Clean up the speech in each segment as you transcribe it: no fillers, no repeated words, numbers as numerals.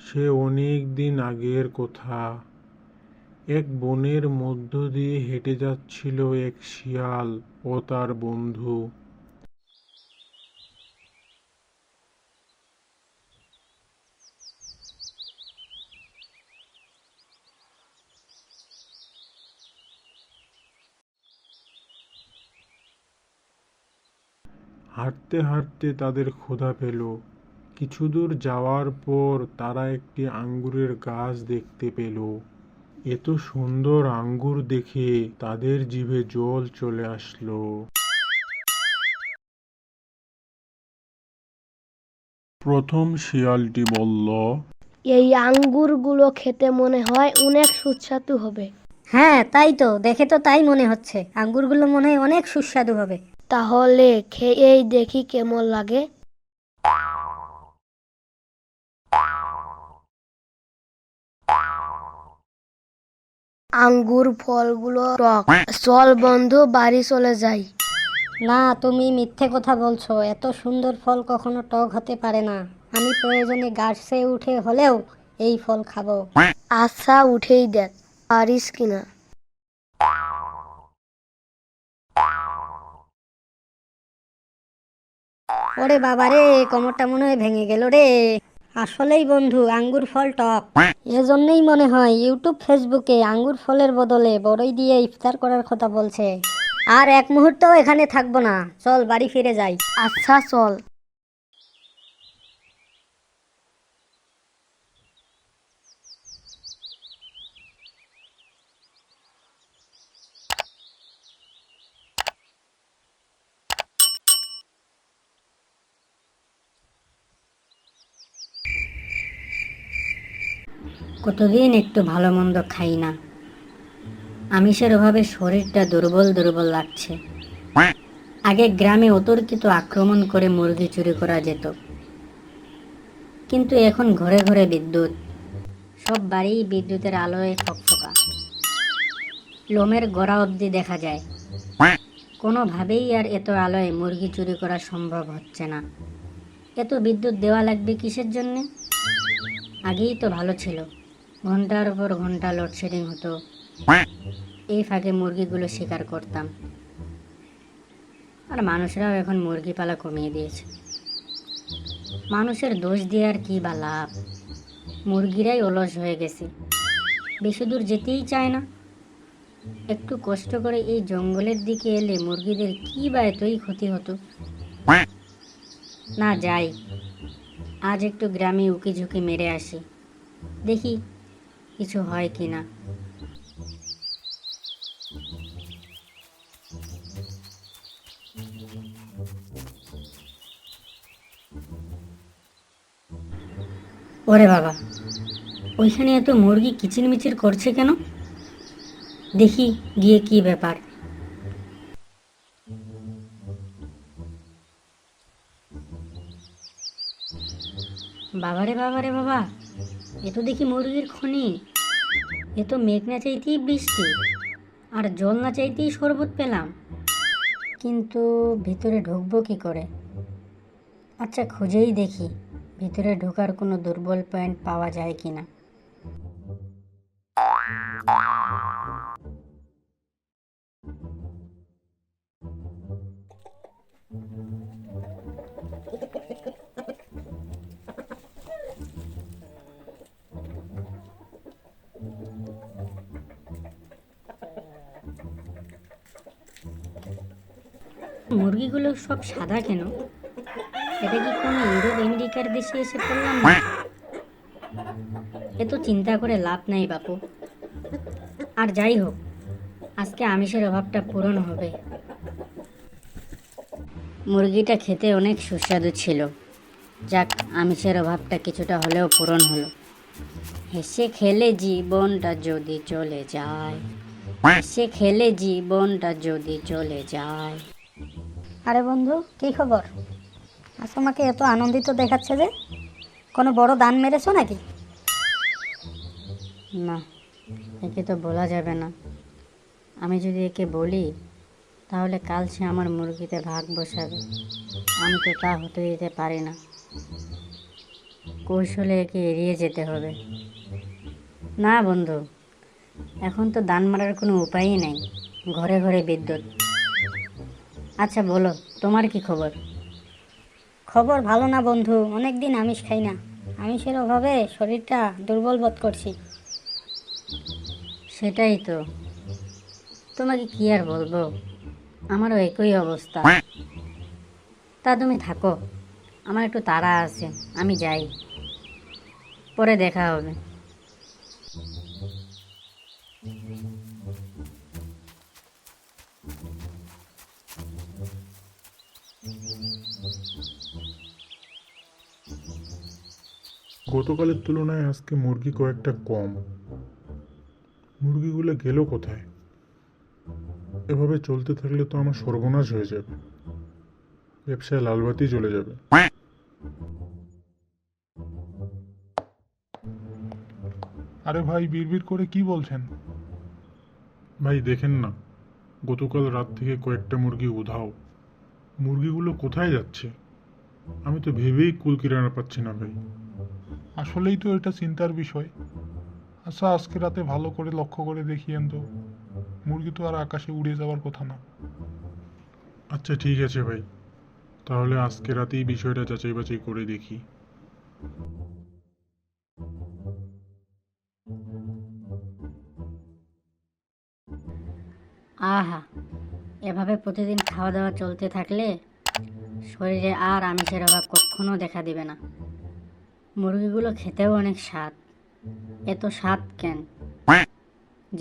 সে অনেক দিন আগের কথা। এক বনের মধ্য দিয়ে হেঁটে যাচ্ছিল এক শিয়াল ও তার বন্ধু। হাঁটতে হাঁটতে তাদের ক্ষুধা পেল। কিছু দূর যাওয়ার পর তারা একটি আঙ্গুরের গাছ দেখতে পেল। এত সুন্দর আঙ্গুর দেখে তাদের জিভে জল চলে আসলো। প্রথম শিয়ালটি বলল, এই আঙ্গুরগুলো খেতে মনে হয় অনেক সুস্বাদু হবে। হ্যাঁ, তাই তো, দেখে তো তাই মনে হচ্ছে। আঙ্গুরগুলো মনে হয় অনেক সুস্বাদু হবে। তাহলে খেয়েই দেখি কেমন লাগে। আঙ্গুর ফলগুলো টক। চল বন্ধু, বাড়ি চলে যাই। না, তুমি মিথ্যে কথা বলছো। এত সুন্দর ফল কখনো টক হতে পারে না। আমি প্রয়োজনে গাছে উঠে হলেও এই ফল খাবো। আচ্ছা, উঠেই দেখ পারিস কিনা। ওরে বাবা রে, কোমরটা মনে হয় ভেঙে গেল রে। আসলেই বন্ধু, আঙ্গুর ফল টক। এজন্যই মনে হয় ইউটিউব ফেসবুকে আঙ্গুর ফলের বদলে বড়ই দিয়ে ইফতার করার কথা বলছে। আর এক মুহূর্তও এখানে থাকবো না, চল বাড়ি ফিরে যাই। আচ্ছা চল। কতদিন একটু ভালো মন্দ খাই না। আমিষের অভাবে শরীরটা দুর্বল দুর্বল লাগছে। আগে গ্রামে অতর্কিত আক্রমণ করে মুরগি চুরি করা যেত, কিন্তু এখন ঘরে ঘরে বিদ্যুৎ। সব বাড়ি বিদ্যুতের আলোয় ফকফকা। লোমের গোড়া অবধি দেখা যায়। কোনোভাবেই আর এত আলোয় মুরগি চুরি করা সম্ভব হচ্ছে না। এত বিদ্যুৎ দেওয়া লাগবে কিসের জন্যে? আগেই তো ভালো ছিল, ঘন্টার পর ঘন্টা লোডশেডিং হতো। এই ফাঁকে মুরগিগুলো শিকার করতাম। আর মানুষরাও এখন মুরগি পালা কমিয়ে দিয়েছে। মানুষের দোষ দিয়ে আর কি বা লাভ? মুরগিরাই অলস হয়ে গেছে, বেশি দূর যেতেই চায় না। একটু কষ্ট করে এই জঙ্গলের দিকে এলে মুরগিদের কি বা এতই ক্ষতি হতো। না, যাই, আজ একটু গ্রামে উকি ঝুঁকি মেরে আসি, দেখি কিছু হয় কি না। ওরে বাবা, ওইখানে এত মুরগি কিচিরমিচির করছে কেন? দেখি গিয়ে কি ব্যাপার। বাবারে বাবারে বাবা, এ তো দেখি মুরগির খনি। এ তো মেঘ না চাইতেই বৃষ্টি, আর জল না চাইতেই শরবত পেলাম। কিন্তু ভিতরে ঢুকবো কি করে? আচ্ছা, খুঁজেই দেখি ভিতরে ঢোকার কোনো দুর্বল পয়েন্ট পাওয়া যায় কিনা। মুরগিগুলো সব সাদা কেন? এটা কি কোনো ইউরোপ আমেরিকার দেশে এসে পড়লাম না? এত চিন্তা করে লাভ নাই বাপু। আর যাই হোক, আজকে আমিষের অভাবটা পূরণ হবে। মুরগিটা খেতে অনেক সুস্বাদু ছিল। যাক, আমিষের অভাবটা কিছুটা হলেও পূরণ হলো। হেসে খেলে জীবনটা যদি চলে যায়, হেসে খেলে জীবনটা যদি চলে যায়। আরে বন্ধু, কি খবর? আজ তোমাকে এত আনন্দিত দেখাচ্ছে যে? কোনো বড় দান মেরেছো নাকি? না, একে তো বলা যাবে না। আমি যদি একে বলি তাহলে কাল সে আমার মুরগিতে ভাগ বসাবে। আমি তো তা হতে দিতে পারি না। কৌশলে একে এড়িয়ে যেতে হবে। না বন্ধু, এখন তো দান মারার কোনো উপায়ই নেই, ঘরে ঘরে বিদ্যুৎ। আচ্ছা বলো, তোমার কি খবর? খবর ভালো না বন্ধু, অনেক দিন আমিষ খাই না। আমিষের অভাবে শরীরটা দুর্বল বোধ করছি। সেটাই তো, তোমাকে কি আর বলবো, আমারও একই অবস্থা। তা তুমি থাকো, আমার একটু তাড়া আছে, আমি যাই, পরে দেখা হবে। গতকালের তুলনায় আজকে মুরগি কয়েকটা কম। মুরগিগুলো গেল কোথায়? এভাবে চলতে থাকলে তো আমার সর্বনাশ হয়ে যাবে, ব্যবসায় লালবাতি চলে যাবে। আরে ভাই, বিড়বিড় করে কি বলছেন? ভাই দেখেন না, গতকাল রাত থেকে কয়েকটা মুরগি উধাও। মুরগিগুলো কোথায় যাচ্ছে? আমি তো ভেবেই কুল কিনারা পাচ্ছি না ভাই। আসলেই তো এটা চিন্তার বিষয়। আচ্ছা, আজকে রাতে ভালো করে লক্ষ্য করে দেখিয়েন তো, মুরগি তো আর আকাশে উড়ে যাওয়ার কথা না। আচ্ছা ঠিক আছে ভাই, তাহলে আজকে রাতেই বিষয়টা যাচাই বাছাই করে দেখি। আহা, এভাবে প্রতিদিন খাওয়া দাওয়া চলতে থাকলে শরীরে আর আমিষের অভাব কখনো দেখা দিবে না। মুরগিগুলো খেতেও অনেক স্বাদ, এত স্বাদ কেন?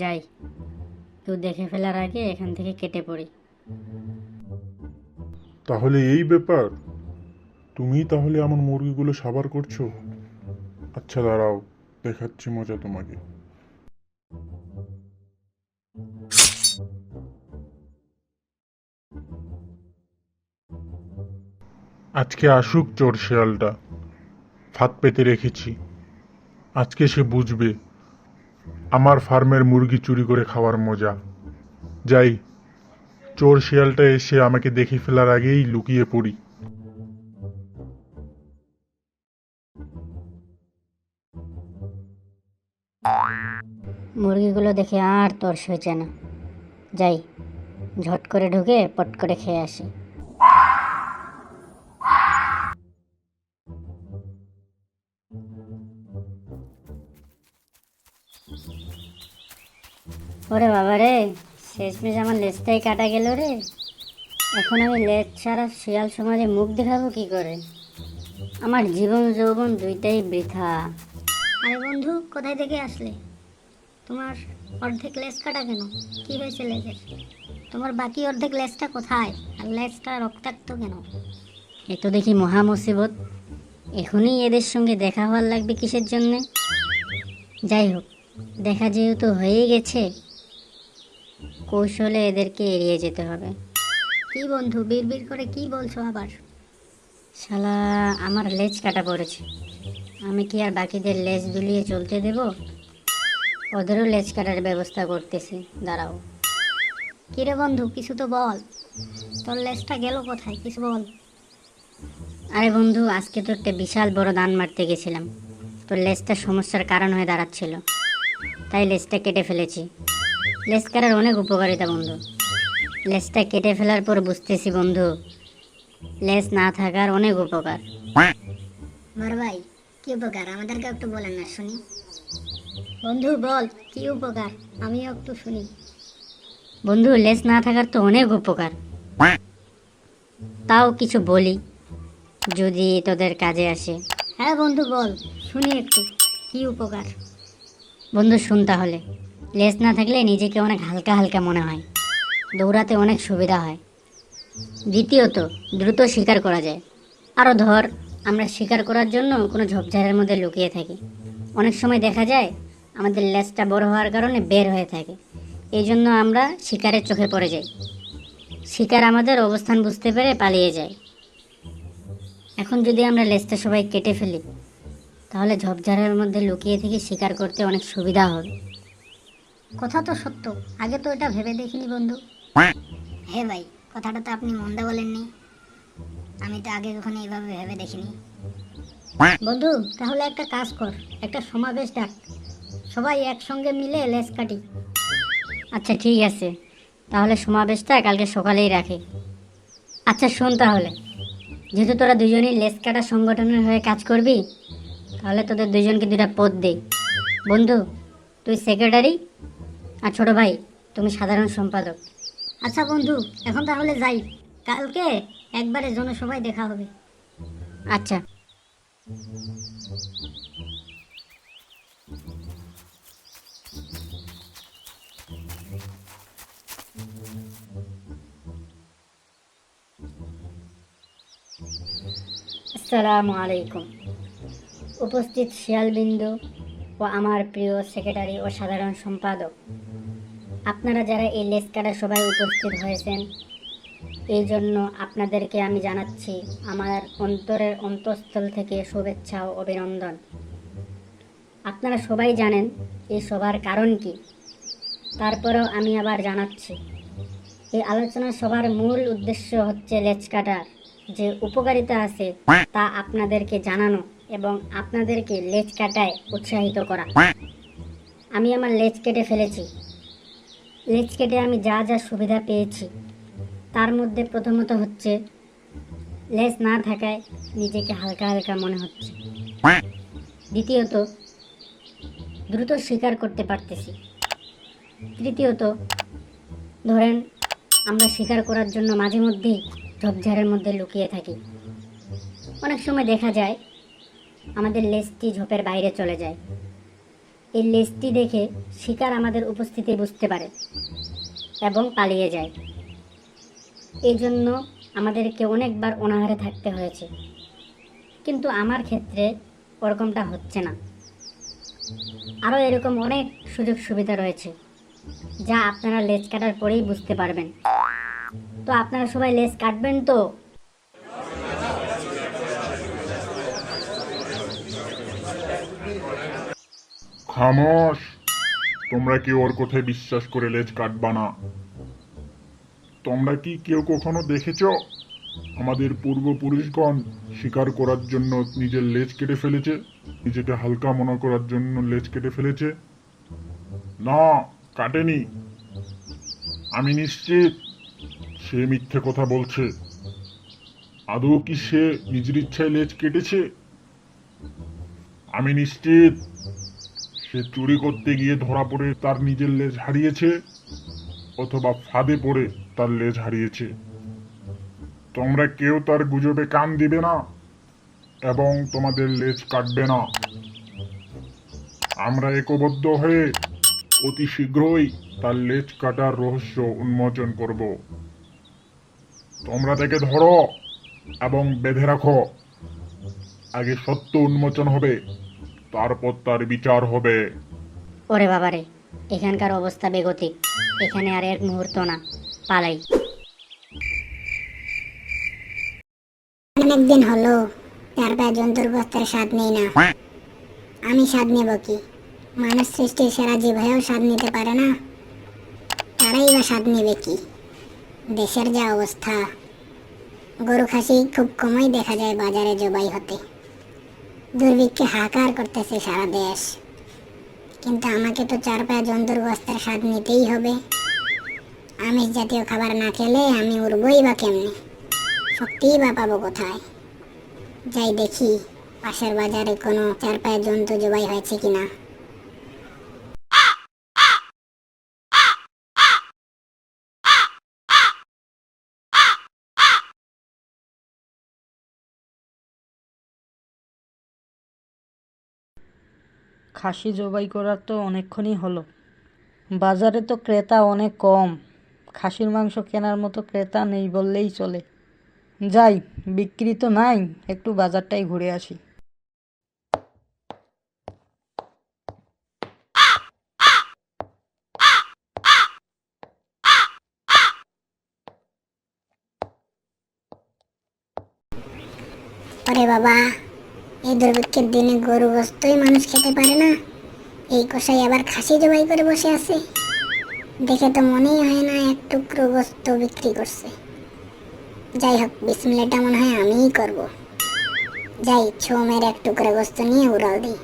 যাই, কেউ দেখে ফেলার আগে এখান থেকে কেটে পড়ি। তাহলে এই ব্যাপার, তুমি তাহলে আমার মুরগিগুলো সাবার করছো? আচ্ছা দাঁড়াও, দেখাচ্ছি মজা তোমাকে। আজকে আসুক চোর শেয়ালটা, ফাঁদ পেতে রেখেছি। আজকে সে বুঝবে আমার ফার্মের মুরগি চুরি করে খাওয়ার মজা। যাই, চোর শিয়ালটা এসে আমাকে দেখে ফেলার আগেই লুকিয়ে পড়ি। মুরগিগুলো দেখে আর তর সইছে না, যাই, ঝট করে ঢুকে পট করে খেয়ে আসি। ওরে বাবা রে, শেষমেশ আমার লেজটাই কাটা গেল রে। এখন আমি লেজ ছাড়া শিয়াল সমাজে মুখ দেখাবো কি করে? আমার জীবন যৌবন দুইটাই বৃথা। আরে বন্ধু, কোথায় থেকে আসলে? তোমার অর্ধেক লেজ কাটা কেন? কি হয়েছে লেজের? তোমার বাকি অর্ধেক লেজটা কোথায়? আর লেজটা রক্তাক্ত কেন? এ তো দেখি মহা মুসিবত। এখনই এদের সঙ্গে দেখা হওয়ার লাগবে কিসের জন্যে? যাই হোক, দেখা যেহেতু হয়েই গেছে, কৌশলে এদেরকে এড়িয়ে যেতে হবে। কি বন্ধু, বিড়বিড় করে কি বলছো আবার? শালা, আমার লেজ কাটা পড়েছে, আমি কি আর বাকিদের লেজ দুলিয়ে চলতে দেব? ওদেরও লেজ কাটার ব্যবস্থা করতেছি, দাঁড়াও। কিরে বন্ধু, কিছু তো বল। তোর লেজটা গেল কোথায়, কিছু বল। আরে বন্ধু, আজকে তো একটা বিশাল বড় দান মারতে গেছিলাম, তোর লেজটা সমস্যার কারণ হয়ে দাঁড়াচ্ছিল, তাই লেজটা কেটে ফেলেছি। লেজ কাটার অনেক উপকারিতা বন্ধু। লেজটা কেটে ফেলার পর বুঝতেছি বন্ধু, লেজ না থাকার অনেক উপকার। বড় ভাই, কি উপকার আমাদেরকে একটু বলেন না শুনি। বন্ধু বল, কি উপকার, আমিও একটু শুনি। বন্ধু, লেজ না থাকার তো অনেক উপকার, তাও কিছু বলি যদি তোদের কাজে আসে। হ্যাঁ বন্ধু বল, শুনি একটু, কি উপকার? বন্ধু শুন তাহলে। লেজ না থাকলে নিজেকে অনেক হালকা হালকা মনে হয়, দৌড়াতে অনেক সুবিধা হয়। দ্বিতীয়ত, দ্রুত শিকার করা যায়। আরও ধর, আমরা শিকার করার জন্য কোনো ঝোপঝাড়ের মধ্যে লুকিয়ে থাকি, অনেক সময় দেখা যায় আমাদের লেজটা বড় হওয়ার কারণে বের হয়ে থাকে, এই জন্য আমরা শিকারের চোখে পড়ে যাই। শিকার আমাদের অবস্থান বুঝতে পেরে পালিয়ে যায়। এখন যদি আমরা লেজটা সবাই কেটে ফেলি, তাহলে ঝোপঝাড়ের মধ্যে লুকিয়ে থেকে শিকার করতে অনেক সুবিধা হবে। কথা তো সত্য, আগে তো এটা ভেবে দেখিনি বন্ধু। হ্যাঁ ভাই, কথাটা তো আপনি মন্দা বলেননি। আমি তো আগে কখনো এইভাবে ভেবে দেখিনি। বন্ধু, তাহলে একটা কাজ কর, একটা সমাবেশ ডাক, সবাই একসঙ্গে মিলে লেজ কাটি। আচ্ছা ঠিক আছে, তাহলে সমাবেশটা কালকে সকালেই রাখি। আচ্ছা শোন তাহলে, যেহেতু তোরা দুজনেই লেজ কাটা সংগঠনের হয়ে কাজ করবি, তাহলে তোদের দুজনকে দুটা পদ দেই। বন্ধু তুই সেক্রেটারি, আর ছোট ভাই তুমি সাধারণ সম্পাদক। আচ্ছা বন্ধু, এখন তাহলে যাই, কালকে একবারে জনসভায় দেখা হবে। আচ্ছা। আসসালামু আলাইকুম। উপস্থিত শিয়ালবিন্দু ও আমার প্রিয় সেক্রেটারি ও সাধারণ সম্পাদক, আপনারা যারা এই লেজ কাটা সভায় উপস্থিত হয়েছেন, এই জন্য আপনাদেরকে আমি জানাচ্ছি আমার অন্তরের অন্তঃস্থল থেকে শুভেচ্ছা ও অভিনন্দন। আপনারা সবাই জানেন এই সভার কারণ কি, তারপরেও আমি আবার জানাচ্ছি। এই আলোচনা সভার মূল উদ্দেশ্য হচ্ছে লেজ কাটার যে উপকারিতা আছে তা আপনাদেরকে জানানো এবং আপনাদেরকে লেজ কাটায় উৎসাহিত করা। আমি আমার লেজ কেটে ফেলেছি। লেজ কেটে আমি যা যা সুবিধা পেয়েছি তার মধ্যে প্রথমত হচ্ছে লেজ না থাকায় নিজেকে হালকা হালকা মনে হচ্ছে। দ্বিতীয়ত, দ্রুত শিকার করতে পারতেছি। তৃতীয়ত, ধরেন আমরা শিকার করার জন্য মাঝে মধ্যেই ঝোপঝাড়ের মধ্যে লুকিয়ে থাকি। অনেক সময় দেখা যায় আমাদের লেজটি ঝোপের বাইরে চলে যায়। এই লেজটি দেখে শিকার আমাদের উপস্থিতি বুঝতে পারে এবং পালিয়ে যায়। এই জন্য আমাদেরকে অনেকবার অনাহারে থাকতে হয়েছে, কিন্তু আমার ক্ষেত্রে ওরকমটা হচ্ছে না। আরও এরকম অনেক সুযোগ সুবিধা রয়েছে যা আপনারা লেজ কাটার পরেই বুঝতে পারবেন। তো আপনারা সবাই লেজ কাটবেন তো? খামোশ! তোমরা কি ওর কথায় বিশ্বাস করে লেজ কাটবা না? তোমরা কি কেউ কখনো দেখেছো আমাদের পূর্বপুরুষগণ শিকার করার জন্য নিজের লেজ কেটে ফেলেছে, নিজেকে হালকা মনে করার জন্য লেজ কেটে ফেলেছে? না, কাটেনি। আমি নিশ্চিত সে মিথ্যে কথা বলছে। আদৌ কি সে নিজের ইচ্ছায় লেজ কেটেছে? আমি নিশ্চিত সে চুরি করতে গিয়ে ধরা পড়ে তার নিজের লেজ হারিয়েছে, অথবা ফাঁদে পড়ে তার লেজ হারিয়েছে। তোমরা কেউ তার গুজবে কান দিবে না এবং তোমাদের লেজ কাটবে না। আমরা একবদ্ধ হয়ে অতি শীঘ্রই তার লেজ কাটার রহস্য উন্মোচন করব। তোমরা তাকে ধরো এবং বেঁধে রাখো। আগে সত্য উন্মোচন হবে, তারপর তার বিচার হবে। ওরে বাবারে, এখানকার অবস্থা বেগতিক। এখানে আর এক মুহূর্ত না, পালাই। অনেকদিন হলো চার পায়ে জন্তুর গোস্তের স্বাদ নেই না। আমি স্বাদ নেব কি? মানুষ সৃষ্টির সেরা জীব হয়েও স্বাদ নিতে পারে না, তারাই বা স্বাদ নেবে কি? দেশের যা অবস্থা, গরু খাসি খুব কমই দেখা যায় বাজারে জবাই হতে। দুর্ভিক্ষে হাহাকার করতেছে সারা দেশ, কিন্তু আমাকে তো চার পায়ে জন্তুর গোস্তের স্বাদ নিতেই হবে। আমিষ জাতীয় খাবার না খেলে আমি উড়বই বা কেমনে? শক্তিই বা পাবো কোথায়? যাই দেখি পাশের বাজারে কোনো চার পায়ে জন্তু জবাই হয়েছে কিনা। খাসি জবাই করার তো অনেকক্ষণই হলো। বাজারে তো ক্রেতা অনেক কম, খাসির মাংস কেনার মতো ক্রেতা নেই বললেই চলে। যাই, বিক্রি তো নাই, একটু বাজারটাই ঘুরে আসি। ওরে বাবা, এই দুর্ভিক্ষের দিনে গরু গোস্তই মানুষ খেতে পারে না, এই কষাই আবার খাসি জবাই করে বসে আছে। দেখে তো মনেই হয় না এক টুকরো গোস্ত বিক্রি করছে। যাই হোক, বিসমিল্লাহটা মনে হয় আমিই করব। যাই, ছো মেরে এক টুকরা গোস্ত নিয়ে উড়াল দিই।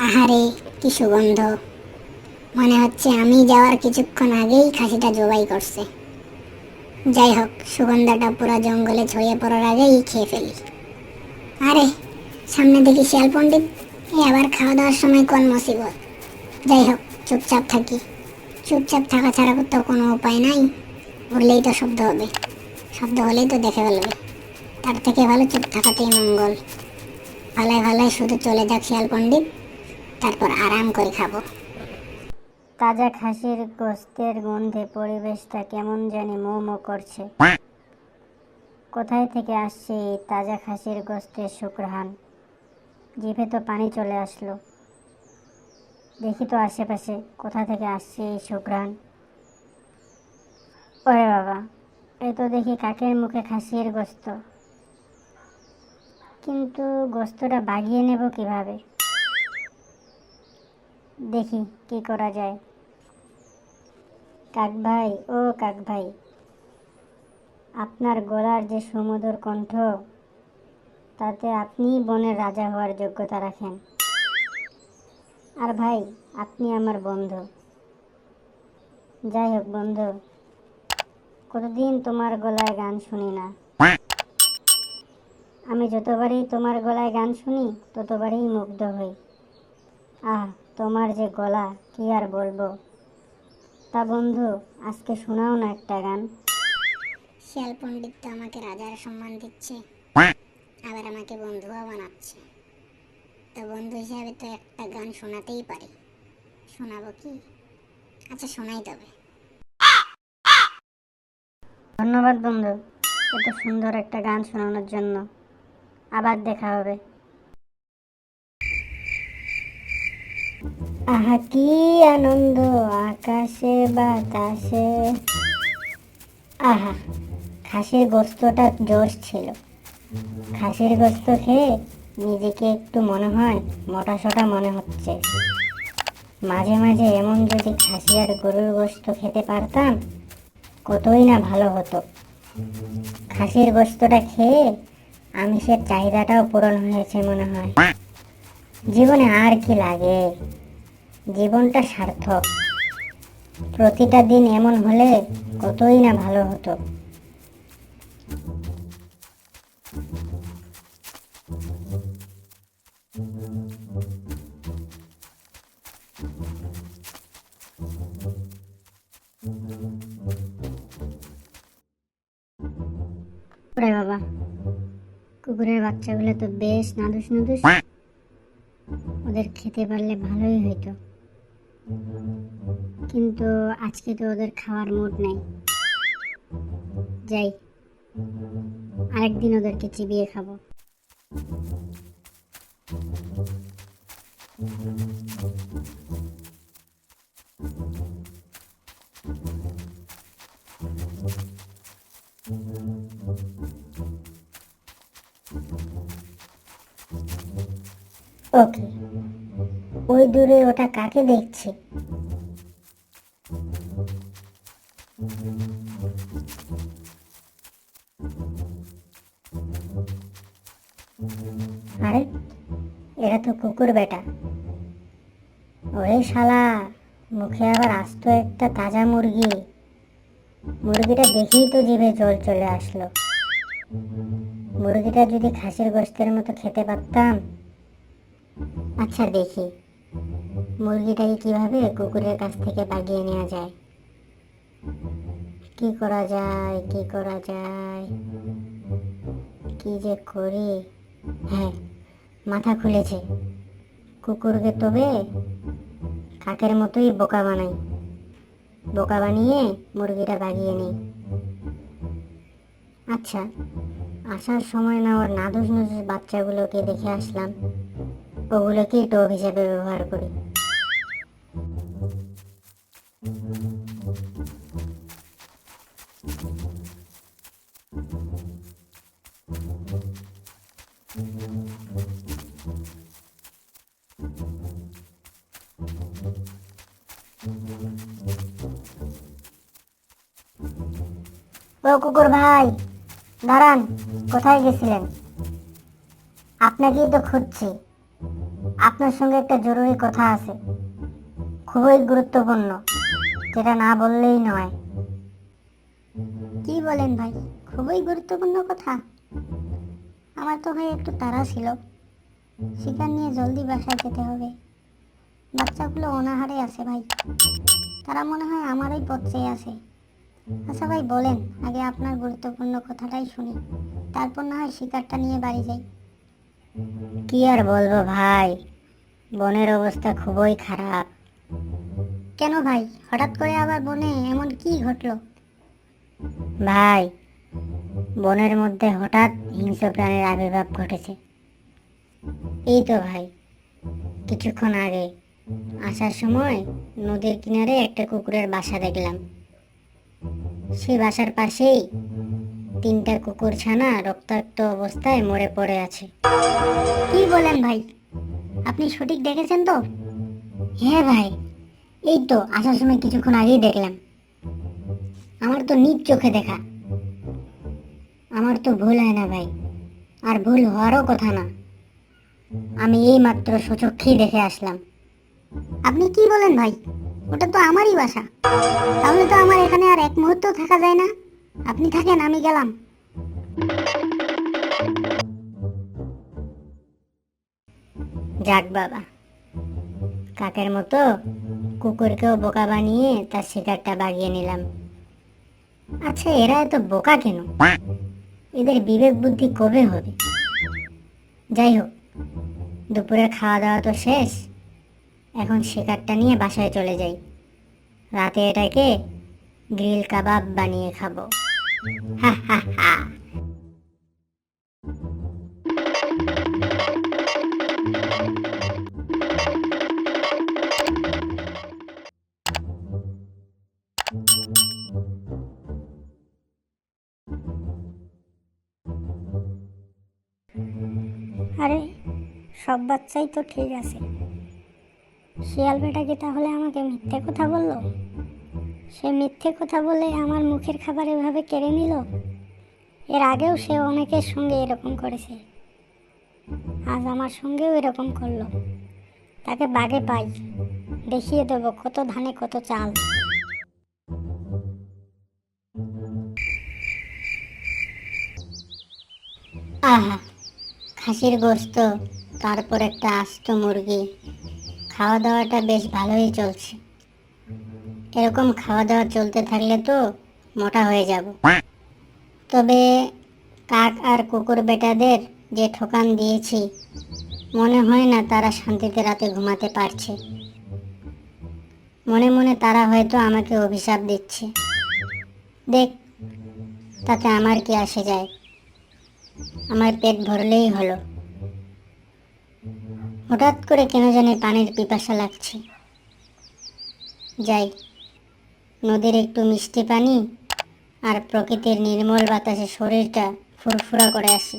আহারে, কি সুগন্ধ! মনে হচ্ছে আমি যাওয়ার কিছুক্ষণ আগেই খাসিটা জবাই করছে। যাই হোক, সুগন্ধটা পুরো জঙ্গলে ছড়িয়ে পড়ার আগেই খেয়ে ফেলি। আরে, সামনে দেখি শিয়াল পণ্ডিত। আবার খাওয়া দাওয়ার সময় কোন মুসিবত! যাই হোক, চুপচাপ থাকি। চুপচাপ থাকা ছাড়া তো কোনো উপায় নাই। উঠলেই তো শব্দ হবে, শব্দ হলেই তো দেখে ফেলবে। তার থেকে ভালো চুপ থাকাতেই মঙ্গল। ভালোয় ভালোয় শুধু চলে যাক শিয়াল পণ্ডিত, তারপর আরাম করে খাবো। তাজা খাসির গোস্তের গন্ধে পরিবেশটা কেমন জানি মো মো করছে। কোথায় থেকে আসছে এই তাজা খাসির গোস্তের সুঘ্রাণ? জিভে তো পানি চলে আসলো। দেখি তো আশেপাশে কোথা থেকে আসছে এই সুঘ্রাণ। ওরে বাবা, এই তো দেখি কাকের মুখে খাসির গোস্ত। কিন্তু গোস্তটা বাগিয়ে নেব কিভাবে? দেখি কি করা যায়। কাক ভাই, ও কাক ভাই, আপনার গলার যে সুমধুর কণ্ঠ, তাতে আপনিই বনের রাজা হওয়ার যোগ্যতা রাখেন। আর ভাই, আপনি আমার বন্ধু। যাই হোক বন্ধু, কতদিন তোমার গলায় গান শুনি না। আমি যতবারই তোমার গলায় গান শুনি ততবারই মুগ্ধ হই। আহ, তোমার যে গলা, কি আর বলবো। তা বন্ধু, আজকে শোনাও না একটা গান। শিয়াল পণ্ডিত তো আমাকে রাজার সম্মান দিচ্ছে, আবার আমাকে বন্ধুও বানাচ্ছে। তো বন্ধু হিসাবে তো একটা গান শোনাতেই পারি। শোনাবো কি? আচ্ছা, শোনাই তবে। ধন্যবাদ বন্ধু, এত সুন্দর একটা গান শোনানোর জন্য। আবার দেখা হবে। আহা কি আনন্দ আকাশে বাতাসে। আহা, খাসির গোস্তটা জোশ ছিল। খাসির গোস্ত খেয়ে নিজেকে একটু মনে হয় মোটা সোটা মনে হচ্ছে। মাঝে মাঝে এমন যদি খাসি আর গরুর গোস্ত খেতে পারতাম, কতই না ভালো হতো। খাসির গোস্তটা খেয়ে আমিষের চাহিদাটাও পূরণ হয়েছে মনে হয়। জীবনে আর কি লাগে? জীবনটা সার্থক। প্রতিটা দিন এমন হলে কতই না ভালো হতো। ওরে বাবা, কুকুরের বাচ্চাগুলো তো বেশ নাদুস নাদুস। ওদের খেতে পারলে ভালোই হইতো, কিন্তু আজকে তো ওদের খাওয়ার মুড নাই। যাই, আরেকদিন ওদেরকে চিবিয়ে খাবো। ওকে, ওই দূরে ওটা কাকে দেখছি? আরে, এরা তো কুকুর বেটা। ওরে শালা, মুখে আবার আস্ত একটা তাজা মুরগি। মুরগিটা দেখেই তো জিভে জল চলে আসলো। মুরগিটা যদি খাসির গোস্তের মতো খেতে পারতাম। আচ্ছা দেখি, মুরগিটাকে কিভাবে কুকুরের কাছ থেকে বাগিয়ে নেওয়া যায়। কি করা যায়, কি করা যায়, কি যে করি। হ্যাঁ, মাথা খুলেছে। কুকুরকে তবে কাকের মতোই বোকা বানাই। বোকা বানিয়ে মুরগিটা বাগিয়ে নিই। আচ্ছা, আসার সময় না ওর নাদুস নাদুস বাচ্চাগুলোকে দেখে আসলাম, ওগুলোকেই টোপ হিসেবে ব্যবহার করি। ও কুকুর ভাই, দাঁড়ান, কোথায় গেছিলেন? আপনাকেই তো খুঁজছি। আপনার সঙ্গে একটা জরুরি কথা আছে, খুবই গুরুত্বপূর্ণ, যেটা না বললেই নয়। কি বলেন ভাই, খুবই গুরুত্বপূর্ণ কথা? আমার তো ভাই একটু তাড়া ছিল, শিকার নিয়ে জলদি বাসায় যেতে হবে। বাচ্চাগুলো অনাহারে আছে ভাই, তারা মনে হয় আমারই পথ চেয়ে আছে। আচ্ছা ভাই বলেন, আগে আপনার গুরুত্বপূর্ণ কথাটাই শুনি, তারপর না হয় শিকারটা নিয়ে বাড়ি যাই। কি আর বলবো ভাই, বনের অবস্থা খুবই খারাপ। কেন ভাই, হঠাৎ করে আবার বনে এমন কি ঘটলো? ভাই, বনের মধ্যে হঠাৎ হিংস্র প্রাণীর আবির্ভাব ঘটেছে। এই তো ভাই, কিছুক্ষণ আগে আসার সময় নদীর কিনারে একটা কুকুরের বাসা দেখলাম। সেই বাসার পাশেই 3টা কুকুর ছানা রক্তাক্ত অবস্থায় মরে পড়ে আছে। কি বলেন ভাই, আপনি সঠিক দেখেছেন তো? হ্যাঁ ভাই, এই তো আসার সময় কিছুক্ষণ আগেই দেখলাম। আমার তো নিজ চোখে দেখা। আমার তো ভুল হয় না ভাই, আর ভুল হওয়ারও কথা না। আমি এই মাত্র সচক্ষেই দেখে আসলাম। আপনি কি বলেন ভাই, ওটা তো আমারই বাসা। তাহলে তো আমার এখানে আর এক মুহূর্ত থাকা যায় না। আপনি থাকেন, আমি গেলাম। যাক বাবা, কাকের মতো কুকুরকেও বোকা বানিয়ে তার শিকারটা বাগিয়ে নিলাম। আচ্ছা, এরা এত বোকা কেন? এদের বিবেক বুদ্ধি কবে হবে? যাই হোক, দুপুরের খাওয়া দাওয়া তো শেষ, এখন শিকারটা নিয়ে বাসায় চলে যাই। রাতে এটাকে গ্রিল কাবাব বানিয়ে খাবো। হা হা হা। আরে, সব বাচ্চাই তো ঠিক আছে, শিয়াল বেটা কি তাহলে আমাকে মিথ্যে কথা বললো? সে মিথ্যে কথা বলে আমার মুখের খাবার এভাবে কেড়ে নিল। এর আগেও সে অনেকের সঙ্গে এরকম করেছে, আজ আমার সঙ্গেও এরকম করলো। তাকে বাগে পাই, দেখিয়ে দেবো কত ধানে কত চাল। আহা, খাসির গোস্ত, তারপর একটা আস্ত মুরগি। খাওয়া দাওয়াটা বেশ ভালোই চলছে। এরকম খাওয়া দাওয়া চলতে থাকলে তো মোটা হয়ে যাব। তবে কাক আর কুকুর বেটাদের যে ঠকান দিয়েছি, মনে হয় না তারা শান্তিতে রাতে ঘুমাতে পারছে। মনে মনে তারা হয়তো আমাকে অভিশাপ দিচ্ছে। দেখ, তাতে আমার কি আসে যায়? আমার পেট ভরলেই হলো। হঠাৎ করে কেন জানি পানির পিপাসা লাগছে। যাই, নদীর একটু মিষ্টি পানি আর প্রকৃতির নির্মল বাতাসে শরীরটা ফুরফুরা করে আসি।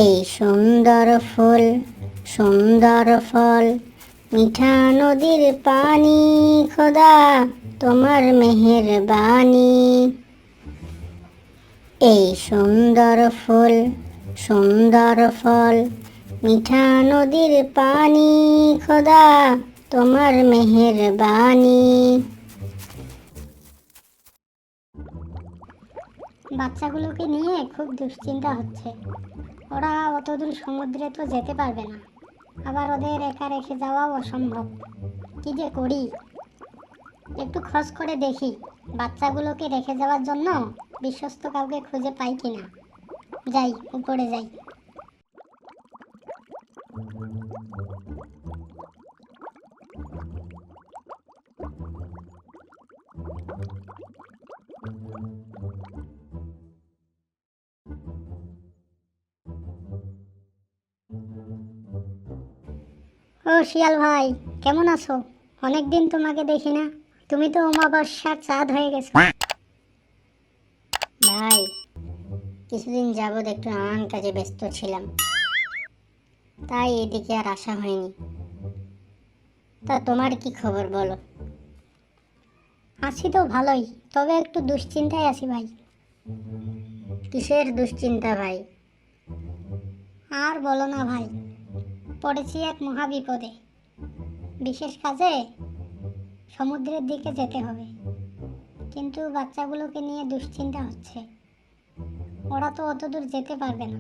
এই সুন্দর ফুল, সুন্দর ফল, মিঠা নদীর পানি, খোদা তোমার মেহেরবানি। এই সুন্দর ফুল, সুন্দর ফল, মিঠা নদীর পানি, খোদা তোমার মেহেরবানি। বাচ্চাগুলোকে নিয়ে খুব দুশ্চিন্তা হচ্ছে। ওরা অতদূর সমুদ্রে তো যেতে পারবে না, আবার ওদের একা রেখে যাওয়াও অসম্ভব। কি যে করি, একটু খোঁজ করে দেখি বাচ্চাগুলোকে রেখে যাওয়ার জন্য বিশ্বস্ত কাউকে খুঁজে পাই কিনা। যাই, উপরে যাই। ও শিয়াল ভাই, কেমন আছো? অনেকদিন তোমাকে দেখি না। তুমি তো অমাবস্যার চাঁদ হয়ে গেছো। ভাই, কিছুদিন যাবৎ একটু নানান কাজে ব্যস্ত ছিলাম, তাই এদিকে আর আসা হয়নি। তা তোমার কি খবর বলো? আছি তো ভালোই, তবে একটু দুশ্চিন্তায় আছি ভাই। কিসের দুশ্চিন্তা ভাই? আর বলো না ভাই, পড়েছি এক মহা বিপদে। বিশেষ কাজে সমুদ্রের দিকে যেতে হবে, কিন্তু বাচ্চাগুলোকে নিয়ে দুশ্চিন্তা হচ্ছে। ওরা তো অত দূর যেতে পারবে না,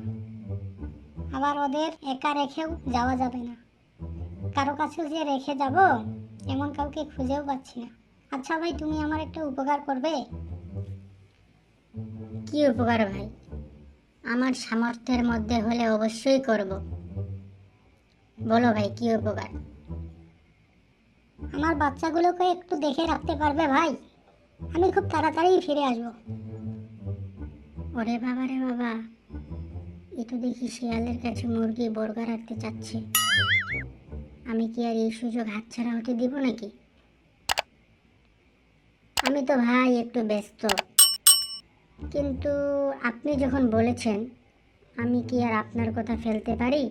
আবার ওদের একা রেখেও যাওয়া যাবে না। কারো কাছেও যে রেখে যাব এমন কাউকে খুঁজেও পাচ্ছি না। আচ্ছা ভাই, তুমি আমার একটা উপকার করবে? কি উপকার ভাই? আমার সামর্থ্যের মধ্যে হলে অবশ্যই করব। বলো ভাই, কি উপকার? আমার বাচ্চাগুলোকে একটু দেখে রাখতে পারবে ভাই? আমি খুব তাড়াতাড়ি ফিরে আসবো। ওরে বাবা রে বাবা, এ তো দেখি শিয়ালের কাছে মুরগি বর্গা রাখতে চাচ্ছে। আমি কি আর এই সুযোগ হাতছাড়া হতে দিব নাকি? আমি তো ভাই একটু ব্যস্ত, কিন্তু আপনি যখন বলেছেন, আমি কি আর আপনার কথা ফেলতে পারি?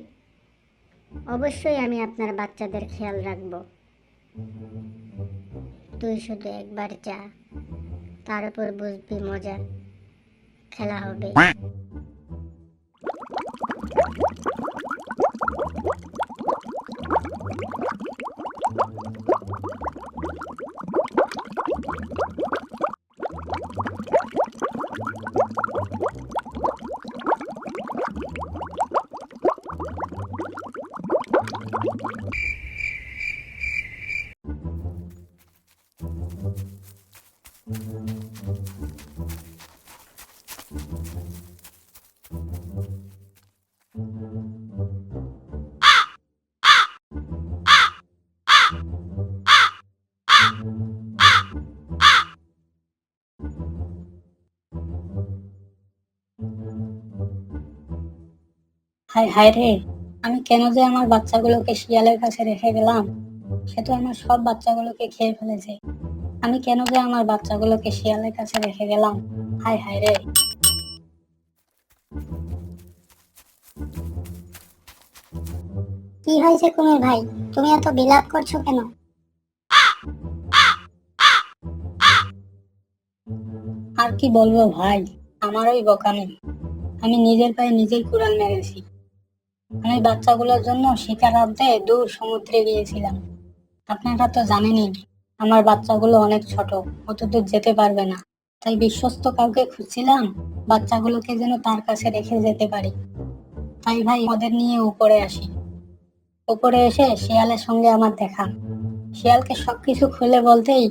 অবশ্যই আমি আপনার বাচ্চাদের খেয়াল রাখব। তুই শুধু একবার যা, তার উপর বুঝবি মজা, খেলা হবে। হায় হায় রে, আমি কেন যে আমার বাচ্চাগুলোকে শিয়ালের কাছে রেখে গেলাম? সে তো আমার সব বাচ্চাগুলোকে খেয়ে ফেলেছে। আমি কেন যে আমার বাচ্চাগুলোকে শিয়ালের কাছে রেখে গেলাম? হায় হায় রে। কি হয়েছে কুমির ভাই, তুমি এত বিলাপ করছো কেন? আর কি বলবো ভাই, আমারই বোকামি। আমি নিজের পায়ে নিজেই কুড়াল মেরেছি। আমি বাচ্চাগুলোর জন্য শিকার আনতে দূর সমুদ্রে গিয়েছিলাম। আপনারা তো জানেনই, আমার বাচ্চাগুলো অনেক ছোট, অত দূর যেতে পারবে না। তাই বিশ্বস্ত কাউকে খুঁজছিলাম, বাচ্চাগুলোকে যেন তার কাছে রেখে যেতে পারি। তাই ভাই ওদের নিয়ে উপরে আসি। উপরে এসে শিয়ালের সঙ্গে আমার দেখা। শিয়ালকে সবকিছু খুলে বলতেই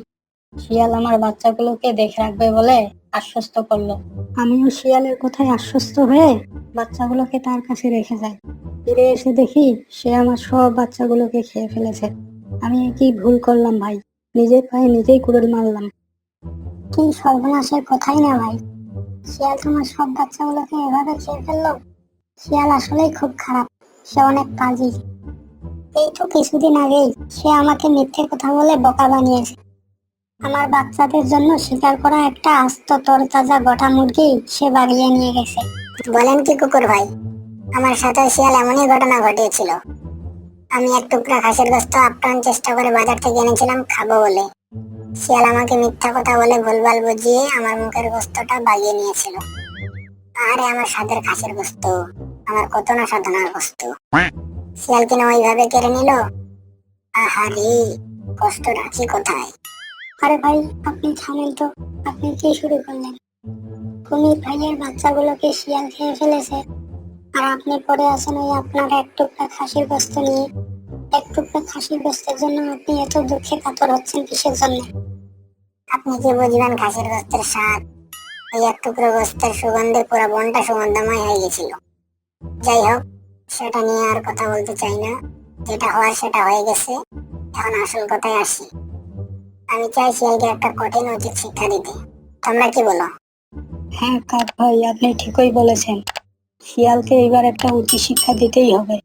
শিয়াল আমার বাচ্চাগুলোকে দেখে রাখবে বলে আশ্বস্ত করলো। আমিও শিয়ালের কথায় আশ্বস্ত হয়ে বাচ্চাগুলোকে তার কাছে রেখে যাই। ফিরে এসে দেখি সে আমার সব বাচ্চাগুলোকে খেয়ে ফেলেছে। আমি কি ভুল করলাম ভাই? নিজের পায়ে নিজেই কুড়ুল মারলাম। কি সর্বনাশের কথাই না ভাই, শিয়াল তোমার সব বাচ্চাগুলোকে এভাবে খেয়ে ফেললো? শিয়াল আসলেই খুব খারাপ, সে অনেক পাজি। এই তো কিছুদিন আগেই সে আমাকে মিথ্যে কথা বলে বোকা বানিয়েছে। আমার বাচ্চাদের জন্য শিকার করা একটা আস্ত তরতাজা গোটা মুরগি সে বাগিয়ে নিয়ে গেছে। বলেন কি কুকুর ভাই, আমার সাথে শিয়াল এমনই ঘটনা ঘটিয়েছিল। আমি এক টুকরা খাসির গোস্ত আপ্রাণ চেষ্টা করে বাজার থেকে এনেছিলাম খাবো বলে। শিয়াল আমাকে মিথ্যা কথা বলে ভুলভাল বুঝিয়ে আমার মুখের গোস্তটা বাগিয়ে নিয়েছিল। আরে আমার স্বাদের খাসির গোস্ত, আমার কত না সাধনার গোস্ত, শিয়াল কিনা ওইভাবে কেড়ে নিল। আহারে, কষ্ট রাখি কোথায়? আরে ভাই, আপনি থামেন তো, আপনি কি শুরু করলেন? কুমির ভাইয়ের বাচ্চাগুলোকে শিয়াল খেয়ে ফেলেছে, আর আপনি পড়ে আছেন ওই আপনার এক টুকরা খাসির গোস্ত নিয়ে। এক টুকরা খাসির গোস্তের জন্য আপনি এত দুঃখে কাতর হচ্ছেন কিসের জন্য? আপনি কি বুঝবেন খাসির গোস্তের স্বাদ? এই এক টুকরো গোস্তের সুগন্ধে পুরো বনটা সুগন্ধময় হয়ে গেছিল। যাই হোক, সেটা নিয়ে আর কথা বলতে চাই না। যেটা হওয়ার সেটা হয়ে গেছে, এখন আসল কথায় আসি। আমি চাই শিয়ালকে একটা কঠিন উচিত শিক্ষা দিতে। তোমরা কি বলো? হ্যাঁ কাক ভাই, আপনি ঠিকই বলেছেন। শিয়ালকে এবার একটা উচিত শিক্ষা দিতেই হবে,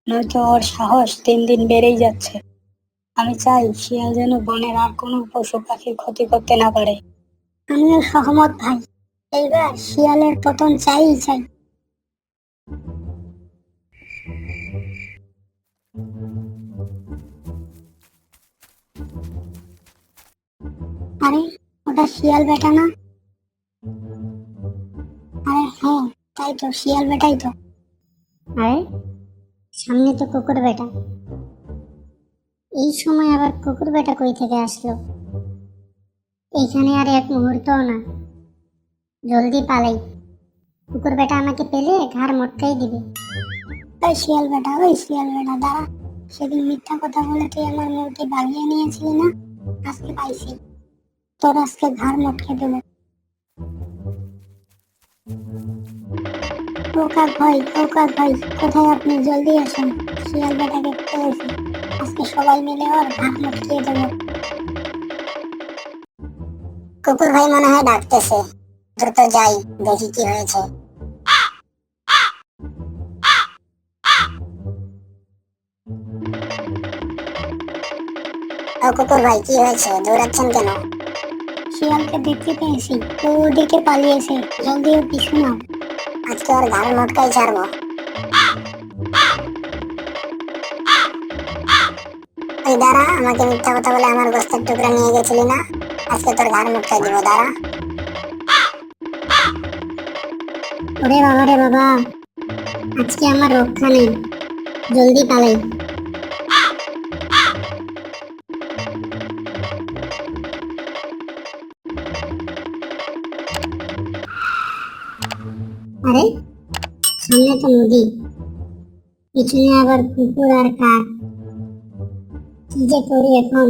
নয়তো ওর সাহস দিন দিন বেড়েই যাচ্ছে। আমি চাই শিয়াল যেন বনের আর কোনো পশু পাখির ক্ষতি করতে না পারে। আমিও সহমত ভাই, এইবার শিয়ালের পতন চাই চাই। আরে ওটা শিয়াল বেটা না? আরে হ্যাঁ, তাই তো, শিয়াল বেটাই তো। আরে সামনে তো কুকুর বেটা, এই সময় আবার কুকুর বেটা কই থেকে আসলো? এইখানে আর এক মুহূর্তও না, জলদি পালাই। কুকুর বেটা আমাকে পেলে ঘাড় মটকাই দিবে। ওই শিয়াল বেটা, ওই শিয়াল বেটা দাঁড়া। সেদিন মিথ্যা কথা বলে তুই আমার মুরগি বাগিয়ে নিয়েছিলি না? আজকে পাইছি, তোর আজকে ঘাড় মটকে দেবো। ও কাক ভাই, ও কাক ভাই, কোথায় আপনি? জলদি আসুন, শিয়াল বেটাকে পেয়েছি, আজকে সবাই মিলে ওর ঘাড় মটকিয়ে দেবো। কুকুর ভাই মনে হয় ডাকতেছে, দ্রুত যাই, দেখি কি হয়েছে। ও কুকুর ভাই, কি হয়েছে, দৌড়াচ্ছেন কেন? শিয়ালকে দেখতে পেয়েছি, ও ওদিকে পালিয়েছে, জলদি ওর পিছু নাও, আজকে ওর ঘাড় মটকাই ছাড়বো। ওই দাঁড়া, আমাকে মিথ্যা কথা বলে আমার গোস্তের টুকরা নিয়ে গেছিলি না? আজকে তোর ঘাড় মটকাই দিব, দাঁড়া। ওরে বাবা রে বাবা, আজকে আমার রক্ষা নেই, জলদি পালাই। আরে সামনে তো নদী, পিছনে আবার কুকুর আর কাক, কি যে করি এখন?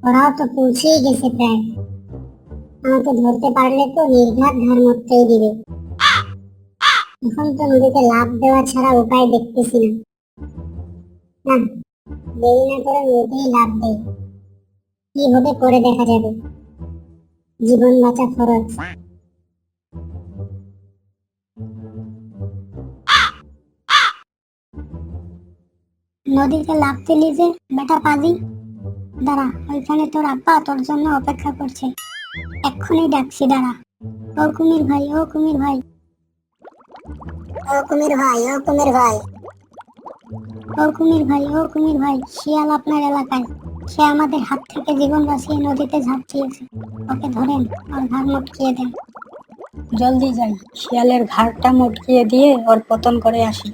ওরাও তো পৌঁছেই গেছে প্রায়, আমাকে ধরতে পারলে তো নির্ঘাত ঘাড় মটকাই দিবে। এখন তো নদীতে লাফ দেওয়া ছাড়া উপায় দেখতেছি না। না, দেরি না করে নদীতেই লাফ দেই, কি হবে পরে দেখা যাবে, জীবন বাঁচা খরচ। নদীতে লাফ দিলি যে বেটা পাজি, দাঁড়া, ওইখানে তোর আব্বা তোর জন্য অপেক্ষা করছে, এক্ষুনি ডাকছি, দাঁড়া। ও কুমির ভাই, ও কুমির ভাই, ও কুমির ভাই, ও কুমির ভাই, ও কুমির ভাই, ও কুমির ভাই, শিয়াল আপনার এলাকায়, সে আমাদের হাত থেকে জীবন বাঁচিয়ে নদীতে ঝাঁপিয়েছে, ওকে ধরেন, ওর ঘাড় মটকিয়ে দেন। জলদি যাই, শিয়ালের ঘাড়টা মটকিয়ে দিয়ে ওর পতন করে আসি।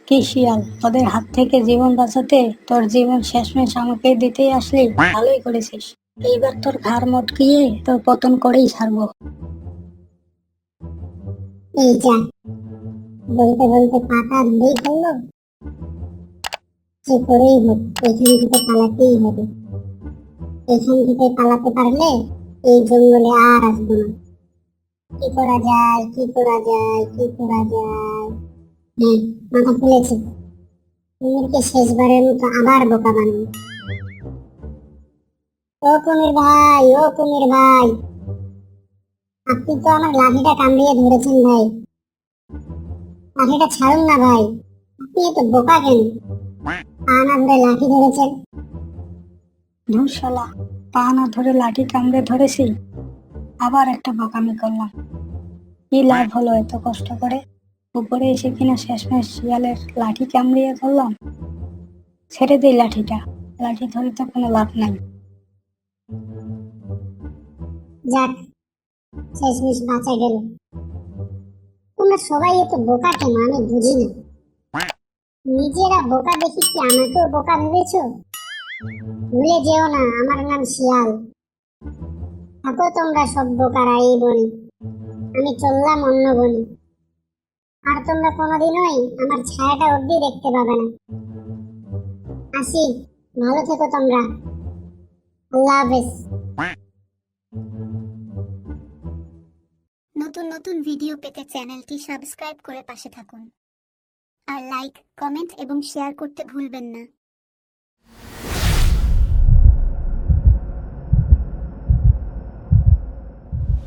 কি শিয়াল, ওদের হাত থেকে জীবন বাঁচাতে তোর জীবন শেষমেশ আমাকে দিতেই আসলি, ভালোই করেছিস। এইবার তোর ঘাড় মটকিয়ে তোর পতন করেই ছাড়বো। এই যা, বলতে বলতে পাতা ধরেই ফেললো, যে করেই হোক এখান থেকে পালাতেই হবে। এখান থেকে পালাতে পারলে এই জঙ্গলে আর আসবো না। কি করা যায়, কি করা যায়, কি করা যায়? হ্যাঁ, মাথা খুলেছে, কুমিরকে শেষবারের মতো আবার বোকা বানাবো। ও কুমির ভাই, ও কুমির ভাই, আপনি তো আমার লাঠিটা কামড়িয়ে ধরেছেন ভাই, লাঠিটা ছাড়ুন না ভাই, আপনি এত বোকা কেন? পা না ধরে লাঠি ধরেছেন। ধুর শালা, পা না ধরে লাঠি কামড়ে ধরেছি, আবার একটা বোকামি করলাম। কি লাভ হলো এত কষ্ট করে, উপরে এসে কিনা শেষমেশ শিয়ালের লাঠি কামড়িয়ে ধরলাম। ছেড়ে দিই লাঠিটা, লাঠি ধরে তো কোনো লাভ নাই। যাক, শেষমেশ বাঁচা গেল। তোমরা সবাই এত বোকা কেন আমি বুঝি না। নিজেরা বোকা দেখি কি আমাকেও বোকা ভেবেছ? ভুলে যেও না, আমার নাম শিয়াল। থাকো তোমরা সব বোকারা এই বনে, আমি চললাম অন্য বনে। আর তোমরা কোনোদিনই আমার ছায়াটা অব্দি দেখতে পাবে না। আসি, ভালো থেকো তোমরা, আল্লাহ হাফেজ। নতুন নতুন ভিডিও পেতে চ্যানেলটি সাবস্ক্রাইব করে পাশে থাকুন, আর লাইক, কমেন্ট এবং শেয়ার করতে ভুলবেন না।